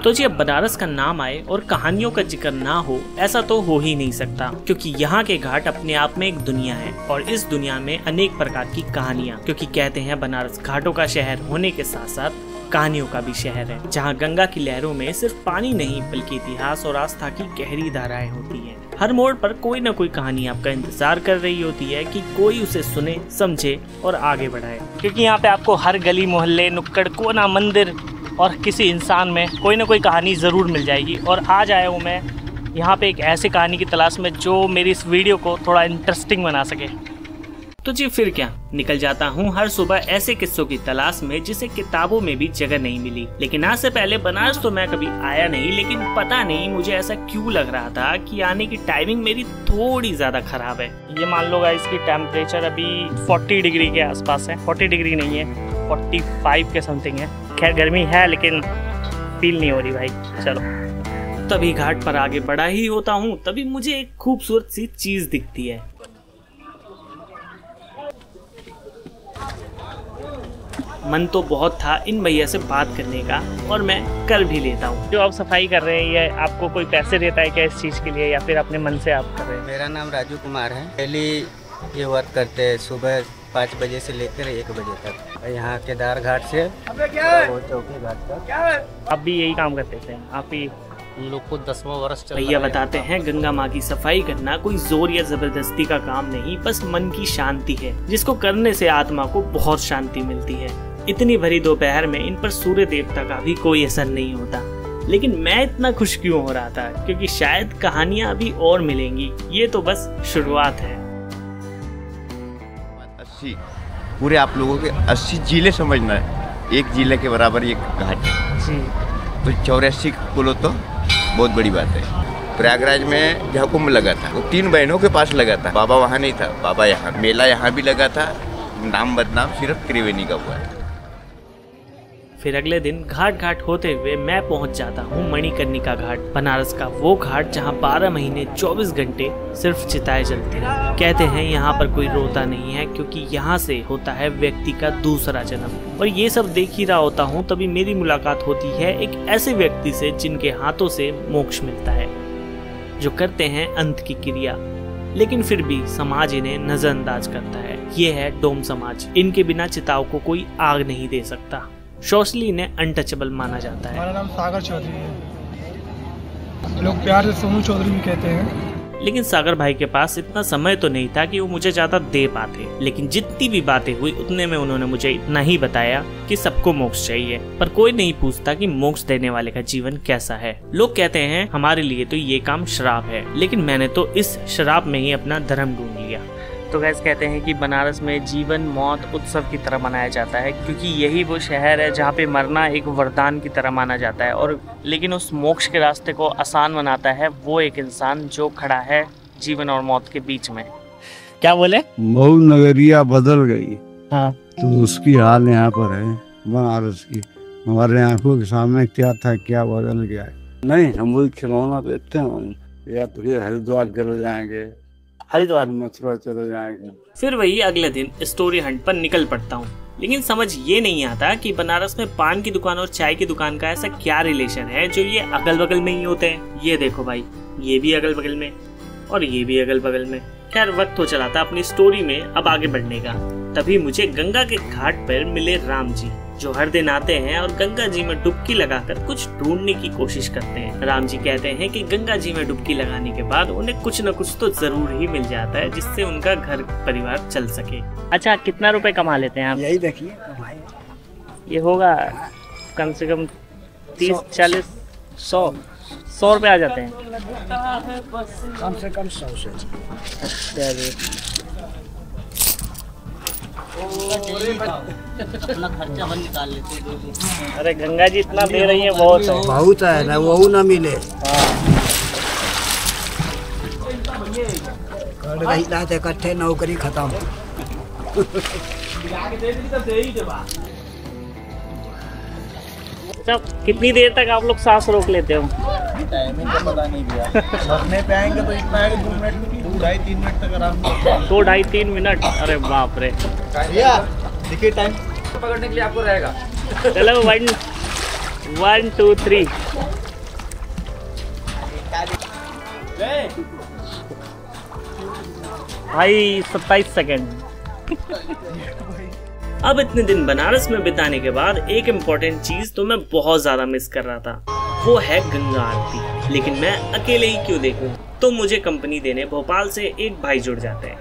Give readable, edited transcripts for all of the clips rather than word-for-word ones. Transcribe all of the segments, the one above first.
तो जी अब बनारस का नाम आए और कहानियों का जिक्र ना हो, ऐसा तो हो ही नहीं सकता, क्योंकि यहाँ के घाट अपने आप में एक दुनिया है और इस दुनिया में अनेक प्रकार की कहानियाँ, क्योंकि कहते हैं बनारस घाटों का शहर होने के साथ साथ कहानियों का भी शहर है, जहाँ गंगा की लहरों में सिर्फ पानी नहीं बल्कि इतिहास और आस्था की गहरी धाराएं होती हैं। हर मोड़ पर कोई न कोई कहानी आपका इंतजार कर रही होती है कि कोई उसे सुने, समझे और आगे बढ़ाए, क्योंकि यहाँ पे आपको हर गली मोहल्ले, नुक्कड़, कोना, मंदिर और किसी इंसान में कोई ना कोई कहानी ज़रूर मिल जाएगी। और आज आया हूँ मैं यहाँ पे एक ऐसी कहानी की तलाश में जो मेरी इस वीडियो को थोड़ा इंटरेस्टिंग बना सके। तो जी फिर क्या, निकल जाता हूँ हर सुबह ऐसे किस्सों की तलाश में जिसे किताबों में भी जगह नहीं मिली। लेकिन आज से पहले बनारस तो मैं कभी आया नहीं, लेकिन पता नहीं मुझे ऐसा क्यों लग रहा था कि आने की टाइमिंग मेरी थोड़ी ज्यादा खराब है। ये मान लो गाइस इसकी टेम्परेचर अभी 40 डिग्री के आसपास है। 40 डिग्री नहीं है, 45 के समथिंग है। खैर गर्मी है लेकिन फील नहीं हो रही भाई। चलो तभी घाट पर आगे बढ़ा ही होता हूँ, तभी मुझे एक खूबसूरत सी चीज दिखती है। मन तो बहुत था इन भैया से बात करने का और मैं कर भी लेता हूँ। जो आप सफाई कर रहे हैं ये आपको कोई पैसे देता है क्या इस चीज़ के लिए, या फिर अपने मन से आप कर रहे हैं? मेरा नाम राजू कुमार है। डेली ये वर्क करते हैं सुबह 5 बजे से लेकर 1 बजे तक, यहाँ केदार घाट से वो चौकी घाट तक। आप भी यही काम करते थे? आप ही? हम लोग को 10वां वर्ष चल रहा है। भैया बताते हैं गंगा माँ की सफाई करना कोई जोर या जबरदस्ती का काम नहीं, बस मन की शांति है, जिसको करने से आत्मा को बहुत शांति मिलती है। इतनी भरी दोपहर में इन पर सूर्य देवता का भी कोई असर नहीं होता। लेकिन मैं इतना खुश क्यों हो रहा था? क्योंकि शायद कहानियां अभी और मिलेंगी, ये तो बस शुरुआत है। 80 पूरे आप लोगों के 80 जिले समझना है, एक जिले के बराबर ये घाट जी। तो 84 बोलो तो बहुत बड़ी बात है। प्रयागराज में जहाँ कुंभ लगा था वो 3 बहनों के पास लगा था, बाबा वहाँ नहीं था, बाबा यहाँ। मेला यहाँ भी लगा था, नाम बदनाम सिर्फ त्रिवेणी का हुआ है। फिर अगले दिन घाट घाट होते हुए मैं पहुंच जाता हूं मणिकर्णिका घाट, बनारस का वो घाट जहां 12 महीने 24 घंटे सिर्फ चिताएं जलती हैं। कहते हैं यहाँ पर कोई रोता नहीं है, क्योंकि यहाँ से होता है व्यक्ति का दूसरा जन्म। और ये सब देख ही रहा होता हूँ तभी मेरी मुलाकात होती है एक ऐसे व्यक्ति से जिनके हाथों से मोक्ष मिलता है, जो करते हैं अंत की क्रिया, लेकिन फिर भी समाज इन्हें नजरअंदाज करता है। ये है डोम समाज। इनके बिना चिताओं को कोई आग नहीं दे सकता। सोशली इन्हें अनटचेबल माना जाता है। हमारा नाम सागर चौधरी है, लोग प्यार से सोनू चौधरी भी कहते हैं। लेकिन सागर भाई के पास इतना समय तो नहीं था कि वो मुझे ज्यादा दे पाते, लेकिन जितनी भी बातें हुई उतने में उन्होंने मुझे इतना ही बताया कि सबको मोक्ष चाहिए, पर कोई नहीं पूछता कि मोक्ष देने वाले का जीवन कैसा है। लोग कहते हैं हमारे लिए तो ये काम श्राप है, लेकिन मैंने तो इस श्राप में ही अपना धर्म ढूंढ लिया। तो गैस कहते हैं कि बनारस में जीवन मौत उत्सव की तरह मनाया जाता है, क्योंकि यही वो शहर है जहाँ पे मरना एक वरदान की तरह माना जाता है। और लेकिन उस मोक्ष के रास्ते को आसान बनाता है वो एक इंसान जो खड़ा है जीवन और मौत के बीच में। क्या बोले? मऊ नगरिया बदल गई। हाँ, तो उसकी हाल यहाँ पर है बनारस की। हमारे आंखों के सामने क्या था क्या बदल गया है। नहीं, हम वही खिलौना देते हैं, या तो फिर हरिद्वार चले जाएंगे, हरिद्वार मथुरा चले जाएंगे। फिर वही अगले दिन स्टोरी हंट पर निकल पड़ता हूँ। लेकिन समझ ये नहीं आता कि बनारस में पान की दुकान और चाय की दुकान का ऐसा क्या रिलेशन है जो ये अगल बगल में ही होते हैं। ये देखो भाई, ये भी अगल बगल में और ये भी अगल बगल में। खैर वक्त हो चला था अपनी स्टोरी में अब आगे बढ़ने का। तभी मुझे गंगा के घाट पर मिले राम जी, जो हर दिन आते हैं और गंगा जी में डुबकी लगाकर कुछ ढूंढने की कोशिश करते हैं। राम जी कहते हैं कि गंगा जी में डुबकी लगाने के बाद उन्हें कुछ न कुछ तो जरूर ही मिल जाता है, जिससे उनका घर परिवार चल सके। अच्छा, कितना रुपए कमा लेते हैं आप? यही देखिए ये होगा कम से कम 30-40 100 रुपए आ जाते हैं। कम से कम 100 से। अपना खर्चा बन निकाल लेते। अरे गंगा जी इतना दे रही है, बहुत है ना, वो ना मिले। इकट्ठे नौकरी खत्म। सब कितनी देर तक आप लोग सांस रोक लेते हो? टाइमिंग का पता नहीं दिया। लगने पे आएंगे तो इतना है कि 2 मिनट 2-2.5-3 मिनट तक आराम से। 2-2.5-3 मिनट? अरे बाप रे। देखिए टाइम पकड़ने के लिए आपको रहेगा। चलो भाई 1 2 3। भाई 27 सेकंड। अब इतने दिन बनारस में बिताने के बाद एक इम्पोर्टेंट चीज तो मैं बहुत ज्यादा मिस कर रहा था, वो है गंगा आरती। लेकिन मैं अकेले ही क्यों देखूं? तो मुझे कंपनी देने भोपाल से एक भाई जुड़ जाते हैं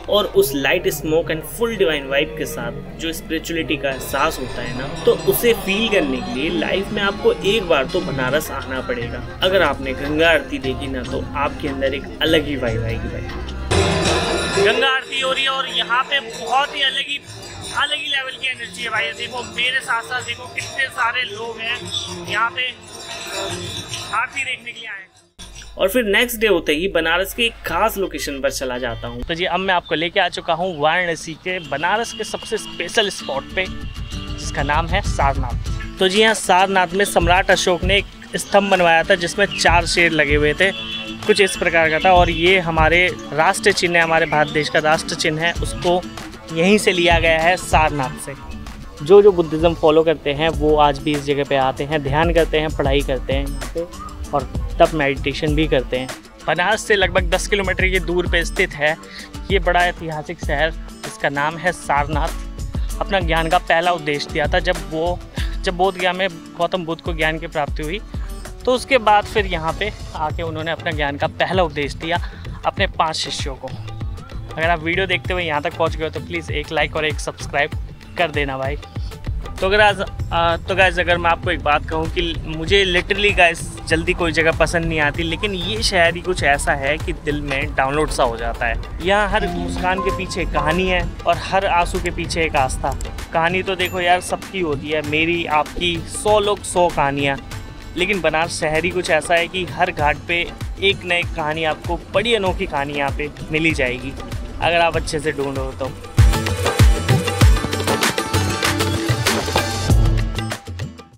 और उस light smoke and full divine vibe के साथ जो स्पिरिचुअलिटी का एहसास होता है ना, तो उसे फील करने के लिए लाइफ में आपको एक बार तो बनारस आना पड़ेगा। अगर आपने गंगा आरती देखी ना, तो आपके अंदर एक अलग ही वाइब आएगी भाई। गंगा आरती हो रही है और यहाँ पे बहुत ही अलग ही लेवल की एनर्जी है भाई। देखो मेरे साथ साथ देखो कितने सारे लोग हैं यहाँ पे आरती देखने के लिए आए। और फिर नेक्स्ट डे होते ही बनारस के एक खास लोकेशन पर चला जाता हूँ। तो जी अब मैं आपको लेके आ चुका हूँ वाराणसी के बनारस के सबसे स्पेशल स्पॉट पे, जिसका नाम है सारनाथ। तो जी यहाँ सारनाथ में सम्राट अशोक ने एक स्तंभ बनवाया था जिसमें 4 शेर लगे हुए थे, कुछ इस प्रकार का था। और ये हमारे राष्ट्र चिन्ह है, हमारे भारत देश का राष्ट्र चिन्ह है, उसको यहीं से लिया गया है, सारनाथ से। जो बुद्धिज़्म फॉलो करते हैं वो आज भी इस जगह पे आते हैं, ध्यान करते हैं, पढ़ाई करते हैं यहाँ पे, और तब मेडिटेशन भी करते हैं। बनारस से लगभग 10 किलोमीटर की दूर पे स्थित है ये बड़ा ऐतिहासिक शहर, जिसका नाम है सारनाथ। अपना ज्ञान का पहला उपदेश दिया था जब बोध गया में गौतम बुद्ध को ज्ञान की प्राप्ति हुई, तो उसके बाद फिर यहाँ पे आके उन्होंने अपना ज्ञान का पहला उपदेश दिया अपने 5 शिष्यों को। अगर आप वीडियो देखते हुए यहाँ तक पहुँच गए तो प्लीज़ एक लाइक और एक सब्सक्राइब कर देना भाई। तो गाइस अगर मैं आपको एक बात कहूँ कि मुझे लिटरली गाइस जल्दी कोई जगह पसंद नहीं आती, लेकिन ये शहर ही कुछ ऐसा है कि दिल में डाउनलोड सा हो जाता है। यहाँ हर मुस्कान के पीछे एक कहानी है और हर आंसू के पीछे एक आस्था। कहानी तो देखो यार सबकी होती है, मेरी आपकी, 100 लोग 100 कहानियाँ, लेकिन बनारस शहर ही कुछ ऐसा है कि हर घाट पे एक न एक कहानी आपको, बड़ी अनोखी कहानी यहाँ पे मिल ही जाएगी अगर आप अच्छे से ढूंढो तो।